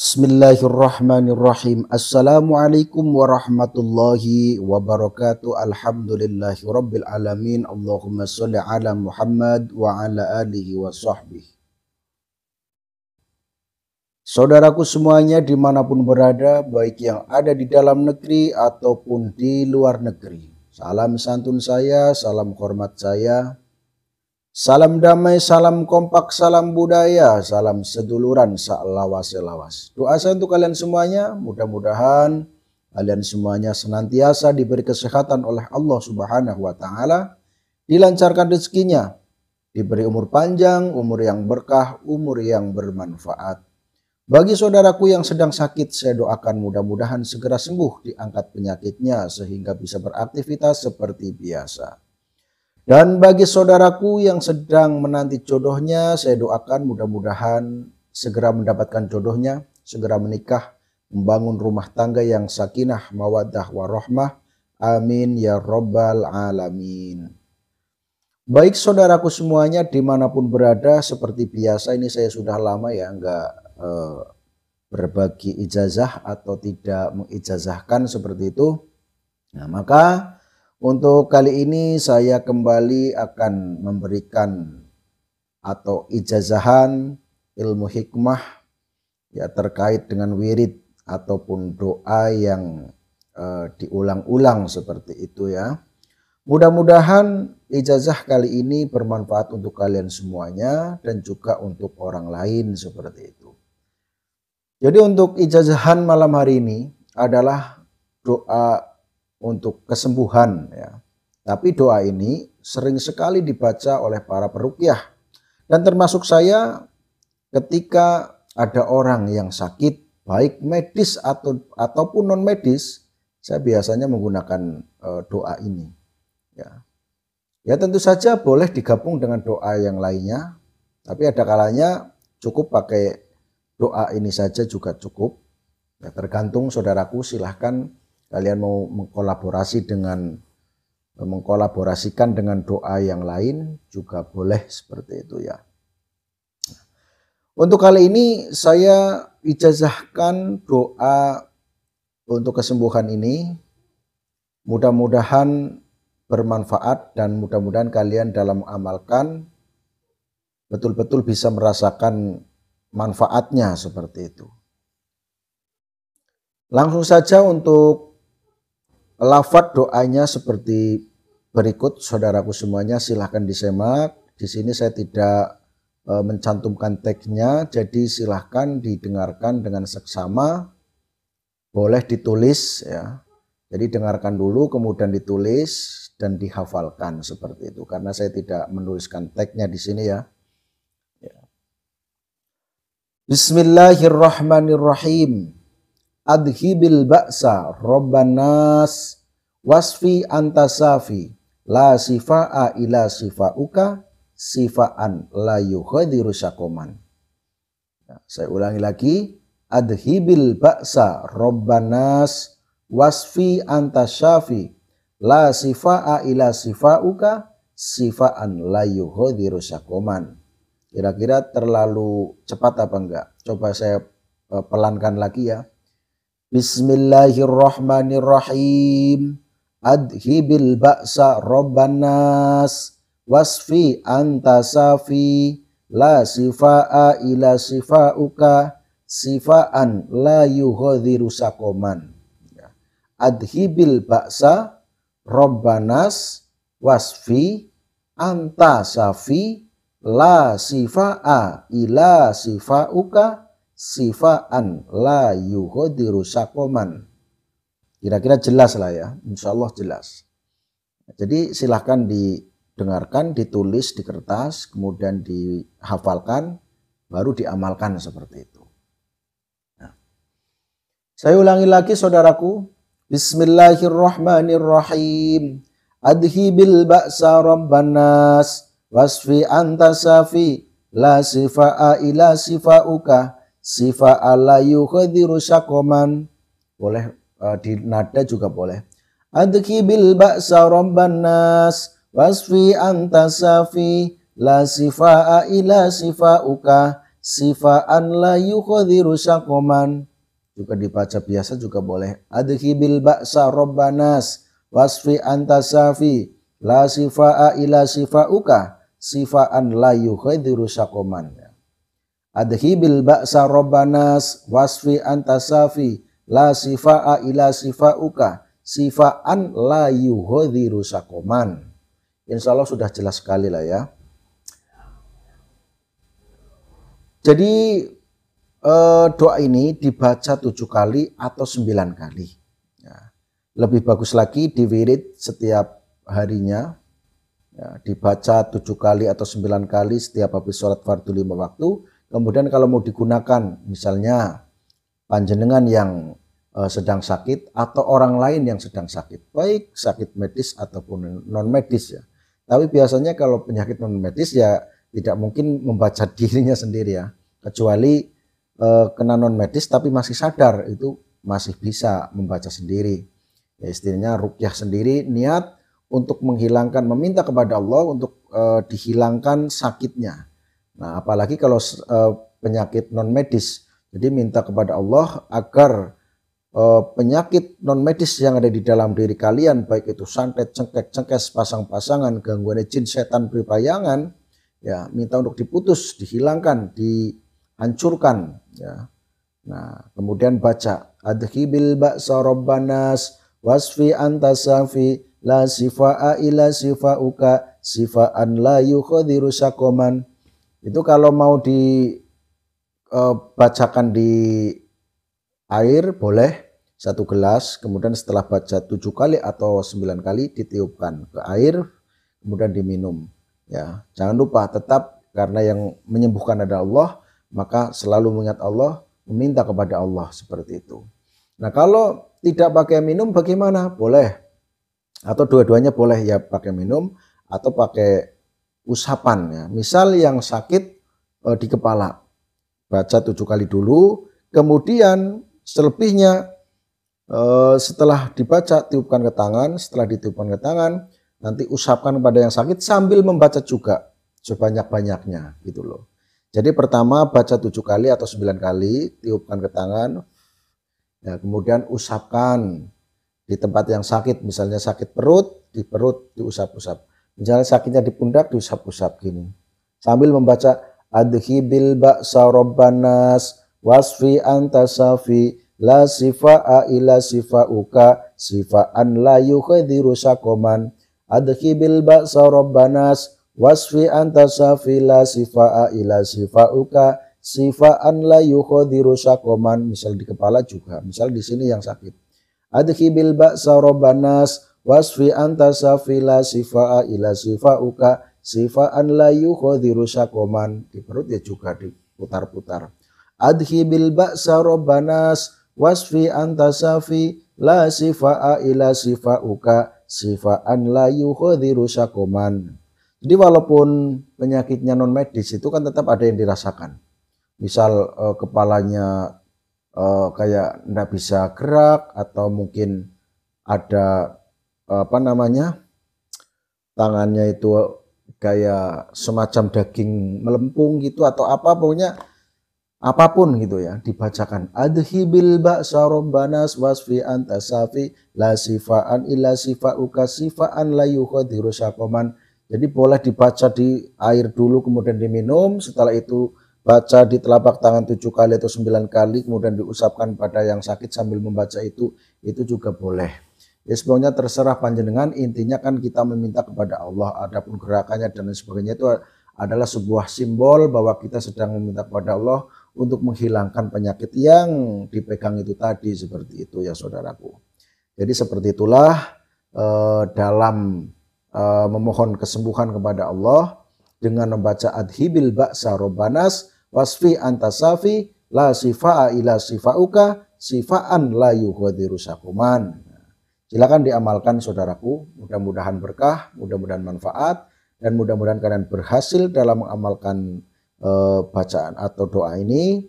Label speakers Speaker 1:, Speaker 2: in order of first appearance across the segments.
Speaker 1: Bismillahirrahmanirrahim. Assalamualaikum warahmatullahi wabarakatuh. Alhamdulillahi rabbil alamin. Allahumma sholli ala Muhammad wa ala alihi wa sahbihi. Saudaraku semuanya dimanapun berada, baik yang ada di dalam negeri ataupun di luar negeri, salam santun saya, salam hormat saya, salam damai, salam kompak, salam budaya, salam seduluran, selawas-selawas. Doa saya untuk kalian semuanya, mudah-mudahan kalian semuanya senantiasa diberi kesehatan oleh Allah Subhanahu wa Ta'ala, dilancarkan rezekinya, diberi umur panjang, umur yang berkah, umur yang bermanfaat. Bagi saudaraku yang sedang sakit, saya doakan mudah-mudahan segera sembuh, diangkat penyakitnya sehingga bisa beraktivitas seperti biasa. Dan bagi saudaraku yang sedang menanti jodohnya, saya doakan mudah-mudahan segera mendapatkan jodohnya, segera menikah, membangun rumah tangga yang sakinah, mawaddah, warahmah. Amin ya rabbal alamin. Baik saudaraku semuanya dimanapun berada, seperti biasa ini saya sudah lama ya enggak berbagi ijazah atau tidak mengijazahkan seperti itu. Nah, maka untuk kali ini saya kembali akan memberikan atau ijazahan ilmu hikmah ya terkait dengan wirid ataupun doa yang diulang-ulang seperti itu ya. Mudah-mudahan ijazah kali ini bermanfaat untuk kalian semuanya dan juga untuk orang lain seperti itu. Jadi untuk ijazahan malam hari ini adalah doa untuk kesembuhan ya. Tapi doa ini sering sekali dibaca oleh para peruqyah. Dan termasuk saya ketika ada orang yang sakit baik medis ataupun non medis, saya biasanya menggunakan doa ini ya. Ya tentu saja boleh digabung dengan doa yang lainnya, tapi ada kalanya cukup pakai doa ini saja juga cukup. Ya, tergantung saudaraku, silahkan kalian mau mengkolaborasikan dengan doa yang lain juga boleh seperti itu ya. Untuk kali ini saya ijazahkan doa untuk kesembuhan ini. Mudah-mudahan bermanfaat dan mudah-mudahan kalian dalam mengamalkan betul-betul bisa merasakan manfaatnya seperti itu. Langsung saja untuk lafadz doanya seperti berikut, saudaraku semuanya silahkan disimak. Di sini saya tidak mencantumkan teksnya, jadi silahkan didengarkan dengan seksama. Boleh ditulis ya. Jadi dengarkan dulu kemudian ditulis dan dihafalkan seperti itu. Karena saya tidak menuliskan teksnya di sini ya. Bismillahirrahmanirrahim. Adhibil ba'sa robbanas wasfi antasafi la sifa'a ila sifa'uka sifa'an la yukhadiru syakoman. Nah, saya ulangi lagi. Adhibil ba'sa robbanas wasfi antasafi la sifa'a ila sifa'uka sifa'an la yukhadiru syakoman. Kira-kira terlalu cepat apa enggak? Coba saya pelankan lagi ya. Bismillahirrahmanirrahim. Adhibil ba'sa robbanas wasfi antasafi la sifa'a ila sifa'uka sifa'an la yughadiru sakoman. Adhibil ba'sa robbanas wasfi antasafi la sifa'a ila sifa'uka sifa'an la yughadiru sakoman. Kira-kira jelas lah ya, insya Allah jelas. Jadi silahkan didengarkan, ditulis di kertas, kemudian dihafalkan, baru diamalkan seperti itu. Nah, saya ulangi lagi saudaraku. Bismillahirrahmanirrahim. Adhibil ba'sa rabbanas wasfi antasafi la sifa'a ila sifa'uka sifa'a la yughadiru syakoman. Boleh di nada juga boleh. Adhibil ba'sa rabbanas wasfi antasafi la sifa'a ila sifa'uka sifaan la yukhadhiru saqaman. Juga dibaca biasa juga boleh. Adhibil ba'sa robbanas wasfi antasafi la sifa'a ila sifa'uka sifaan la yukhadhiru saqaman. Adhibil ba'sa robbanas wasfi antasafi la sifa'a ila sifa'uka sifaan la yukhadhiru saqaman. Insya Allah sudah jelas sekali lah ya. Jadi doa ini dibaca 7 kali atau 9 kali. Ya. Lebih bagus lagi diwirid setiap harinya. Ya, dibaca 7 kali atau 9 kali setiap habis sholat fardu 5 waktu. Kemudian kalau mau digunakan misalnya panjenengan yang sedang sakit atau orang lain yang sedang sakit. Baik sakit medis ataupun non medis ya. Tapi biasanya kalau penyakit non medis ya tidak mungkin membaca dirinya sendiri ya. Kecuali kena non medis tapi masih sadar, itu masih bisa membaca sendiri. Ya, istilahnya ruqyah sendiri, niat untuk menghilangkan, meminta kepada Allah untuk dihilangkan sakitnya. Nah, apalagi kalau penyakit non medis, jadi minta kepada Allah agar penyakit non medis yang ada di dalam diri kalian, baik itu santet, cengkek, cengkes, pasang-pasangan, gangguan jin, setan, berbayangan, ya minta untuk diputus, dihilangkan, hancurkan ya. Nah, kemudian baca adhibil ba'sa robbanas wasfi antasafi la sifa'a ila sifa'uka sifa'an la yukhadhiru saqaman. Itu kalau mau dibacakan di air boleh 1 gelas, kemudian setelah baca 7 kali atau 9 kali ditiupkan ke air kemudian diminum ya. Jangan lupa tetap karena yang menyembuhkan adalah Allah, maka selalu mengingat Allah, meminta kepada Allah seperti itu. Nah, kalau tidak pakai minum bagaimana? Boleh. Atau dua-duanya boleh ya, pakai minum atau pakai usapan ya. Misal yang sakit di kepala, baca 7 kali dulu, kemudian selebihnya setelah dibaca tiupkan ke tangan, setelah ditiupkan ke tangan nanti usapkan kepada yang sakit sambil membaca juga sebanyak-banyaknya gitu loh. Jadi pertama baca 7 kali atau 9 kali, tiupkan ke tangan, ya, kemudian usapkan di tempat yang sakit, misalnya sakit perut, di perut diusap-usap. Misalnya sakitnya di pundak, diusap-usap gini. Sambil membaca adhibil ba'sa robbanas wasfi antasafi la sifa'a ila sifa'uka sifa'an la yukhadhiru saqaman. Adhibil ba'sa robbanas wasfi antasafi la sifa'a ila sifa'uka sifa'an la yukhadhiru saqaman. Misal di kepala juga, misal di sini yang sakit. Adhibil ba'sa robbanas wasfi antasafi la sifa'a ila sifa'uka sifa'an la yukhadhiru saqaman. Di perut ya juga diputar-putar. Adhibil ba'sa robbanas wasfi antasafi la sifa'a ila sifa'uka sifa'an la yukhadhiru saqaman. Jadi walaupun penyakitnya non medis itu kan tetap ada yang dirasakan. Misal kepalanya kayak enggak bisa gerak, atau mungkin ada tangannya itu kayak semacam daging melempung gitu atau apa, pokoknya apapun gitu ya, dibacakan adhibil ba'sa robbanas wasfi antasafi la sifa'an illa sifa'uka sifa'an la yukhadhiru saqaman. Jadi boleh dibaca di air dulu kemudian diminum, setelah itu baca di telapak tangan 7 kali atau 9 kali kemudian diusapkan pada yang sakit sambil membaca itu juga boleh. Ya sebenarnya terserah panjenengan, intinya kan kita meminta kepada Allah. Adapun gerakannya dan lain sebagainya itu adalah sebuah simbol bahwa kita sedang meminta kepada Allah untuk menghilangkan penyakit yang dipegang itu tadi, seperti itu ya saudaraku. Jadi seperti itulah dalam memohon kesembuhan kepada Allah dengan membaca adhibil ba'sa robbanas wasfi antasafi la sifa'a ila sifa'uka sifa'an la yukhadhiru saqaman. Silakan diamalkan saudaraku, mudah-mudahan berkah, mudah-mudahan manfaat, dan mudah-mudahan kalian berhasil dalam mengamalkan bacaan atau doa ini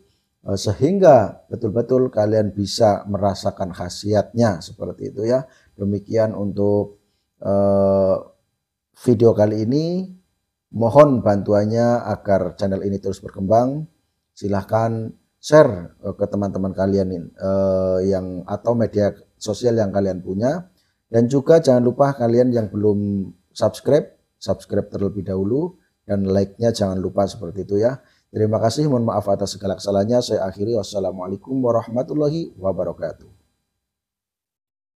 Speaker 1: sehingga betul-betul kalian bisa merasakan khasiatnya seperti itu ya. Demikian untuk video kali ini, mohon bantuannya agar channel ini terus berkembang. silahkan share ke teman-teman kalian yang atau media sosial yang kalian punya. Dan juga jangan lupa kalian yang belum subscribe terlebih dahulu, dan like-nya jangan lupa seperti itu ya. Terima kasih, mohon maaf atas segala kesalahannya. Saya akhiri, wassalamualaikum warahmatullahi wabarakatuh.